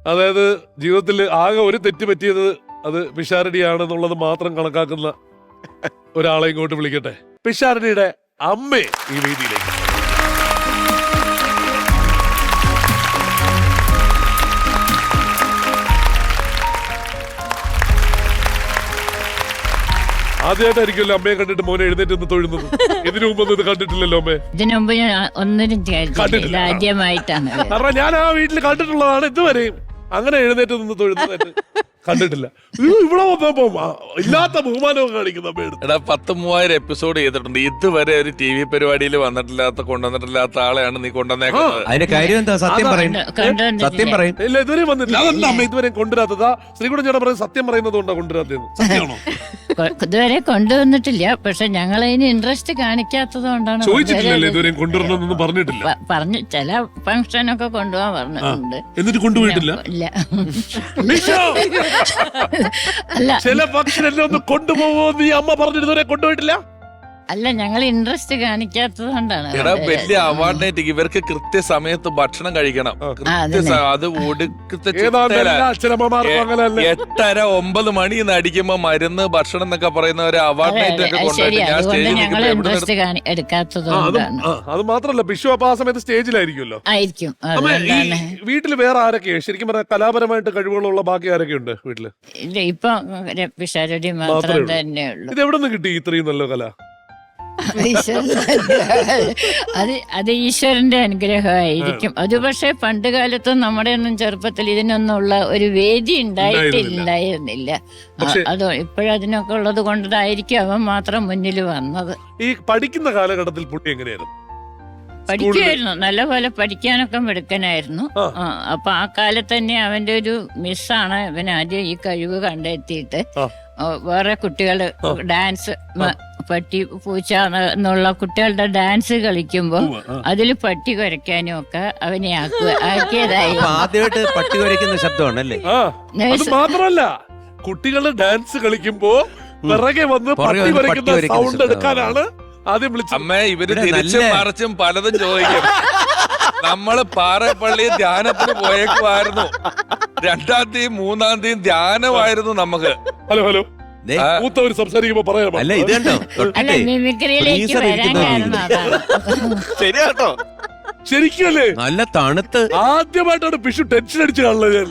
അതായത് ജീവിതത്തിൽ ആകെ ഒരു തെറ്റ് പറ്റിയത് അത് പിഷാരടിയാണെന്നുള്ളത് മാത്രം കണക്കാക്കുന്ന ഒരാളെ ഇങ്ങോട്ട് വിളിക്കട്ടെ. പിഷാരടിയുടെ അമ്മയെ ഈ വേദിയിലേക്ക്. ആദ്യമായിട്ടായിരിക്കുമല്ലോ അമ്മയെ കണ്ടിട്ട് മോനെ എഴുന്നേറ്റ് നിന്ന് തൊഴുന്നത്. ഇതിനു മുമ്പൊന്നും ഇത് കണ്ടിട്ടില്ലല്ലോ അമ്മേ. ഇതിനു മുമ്പ് ഞാൻ ഒന്നിനും കണ്ടിട്ടില്ല, ആദ്യമായിട്ടാണ്. കാരണം ഞാൻ ആ വീട്ടിൽ കണ്ടിട്ടുള്ളതാണ് ഇതുവരെയും. അങ്ങനെ എഴുന്നേറ്റ് നിന്ന് തൊഴുന്നതായിട്ട് കണ്ടിട്ടില്ല. ഇവിടെ വന്നപ്പോ ഇല്ലാത്ത ബഹുമാനവും കാണിക്കുന്ന അമ്മയുടെ. എടാ 10,000 എപ്പിസോഡ് ചെയ്തിട്ടുണ്ട്, ഇതുവരെ ഒരു TV പരിപാടിയിൽ കൊണ്ടുവന്നിട്ടില്ലാത്ത ആളെയാണ് നീ കൊണ്ടുവന്നേക്കുന്നത്. അതിന്റെ കാര്യം എന്താ? സത്യം പറയും, സത്യം പറയും. ഇല്ല, ഇതുവരെ വന്നിട്ടില്ല. അതെന്താ അമ്മ ഇതുവരെ കൊണ്ടുവരാത്തതാ? ശ്രീകുടൻ ചേട്ടൻ പറയും സത്യം പറയുന്നത് കൊണ്ടാ കൊണ്ടുവരാത്തത്. സത്യമാണോ? ഇതുവരെ കൊണ്ടുവന്നിട്ടില്ല, പക്ഷെ ഞങ്ങൾ അതിന് ഇൻട്രസ്റ്റ് കാണിക്കാത്തത് കൊണ്ടാണ്. ചോദിച്ചിട്ടില്ലല്ലോ ഇതുവരെ കൊണ്ടുവരണമെന്നൊന്നും പറഞ്ഞിട്ടില്ല. പറഞ്ഞു ചില ഫംഗ്ഷനൊക്കെ കൊണ്ടുപോകാൻ പറഞ്ഞിട്ടുണ്ട്. എന്നിട്ട് കൊണ്ടുപോയിട്ടില്ല. ഇല്ല, അല്ല ചില ഫംഗ്ഷൻ എല്ലാം ഒന്ന് കൊണ്ടുപോകുമോ നീ അമ്മ പറഞ്ഞിട്ട് ഇതുവരെ കൊണ്ടുപോയിട്ടില്ല. അല്ല, ഞങ്ങൾ ഇൻട്രസ്റ്റ് കാണിക്കാത്തത് കൊണ്ടാണ്. എടാ വലിയ അവാർഡ് നൈറ്റ്, ഇവർക്ക് കൃത്യസമയത്ത് ഭക്ഷണം കഴിക്കണം. അത് ഒടുക്കത്തെ 8:30-9 മണി അടിക്കുമ്പോ മരുന്ന് ഭക്ഷണം എന്നൊക്കെ പറയുന്ന ഒരു അവാർഡ് നൈറ്റ് ഒക്കെ എടുക്കാത്തത്. അത് മാത്രല്ല ബിഷു അപ്പൊ ആ സമയത്ത് സ്റ്റേജിലായിരിക്കുമല്ലോ. ആയിരിക്കും. വീട്ടില് വേറെ ആരൊക്കെയാണ് ശരിക്കും പറഞ്ഞാൽ കലാപരമായിട്ട് കഴിവുകളുള്ള ബാക്കി ആരൊക്കെ ഉണ്ട് വീട്ടില്? ഇല്ല, ഇപ്പൊ പിഷാരടി മാത്രം തന്നെയുള്ളൂ. ഇത് എവിടെ നിന്ന് കിട്ടി ഇത്രയും നല്ല കല? അത് ഈശ്വരന്റെ അനുഗ്രഹമായിരിക്കും. അത് പക്ഷെ പണ്ട് കാലത്തും നമ്മുടെ ഒന്നും ചെറുപ്പത്തിൽ ഇതിനൊന്നുള്ള ഒരു വേദി ഉണ്ടായിരുന്നില്ല. അതോ ഇപ്പോഴതിനൊക്കെ ഉള്ളത് കൊണ്ടതായിരിക്കും അവൻ മാത്രം മുന്നിൽ വന്നത്. ഈ പഠിക്കുന്ന കാലഘട്ടത്തിൽ പുള്ളി എങ്ങനെയായിരുന്നു? പഠിക്കുമായിരുന്നു, നല്ലപോലെ പഠിക്കാനൊക്കെ മിടുക്കനായിരുന്നു. അപ്പൊ ആ കാലത്ത് തന്നെ അവന്റെ ഒരു മിസ്സാണ് ഇവൻ ആദ്യം ഈ കഴിവ് കണ്ടെത്തിയിട്ട് വേറെ കുട്ടികള് ഡാൻസ് പട്ടി പൂച്ച എന്നുള്ള കുട്ടികളുടെ ഡാൻസ് കളിക്കുമ്പോ അതില് പട്ടി കുരയ്ക്കാനും ഒക്കെ അവനെ ആക്കിയതായി. ആദ്യമായിട്ട് പട്ടി കുരയ്ക്കുന്ന ശബ്ദമാണല്ലേ? മാത്രമല്ല കുട്ടികളുടെ ഡാൻസ് കളിക്കുമ്പോ പിറകെ വന്ന് പട്ടി കുരയ്ക്കുന്ന സൗണ്ട് എടുക്കാനാണ് ആദ്യം വിളിച്ചത്. അമ്മ ഇവര് തിരിച്ചും മറിച്ചും പലതും ചോദിക്കും. നമ്മള് പാറപ്പള്ളി ധ്യാനത്തിന് പോയേക്കുമായിരുന്നു. 2-ാം തീയതി 3-ാം തീയതി ധ്യാനമായിരുന്നു നമുക്ക്. ഹലോ ഹലോ മൂത്തവര് സംസാരിക്കുമ്പോ പറയാം. അല്ല ഇത് കണ്ടോ, മിമിക്രിയിലേക്ക് വരാൻ കാരണം അതാണ്. ശരിയാട്ടോ, ശരിക്കും അല്ലേ? നല്ല തണുത്ത് ആദ്യമായിട്ടാണ് പിഷു ടെൻഷൻ അടിച്ചു കാണുന്നത് ഞാൻ.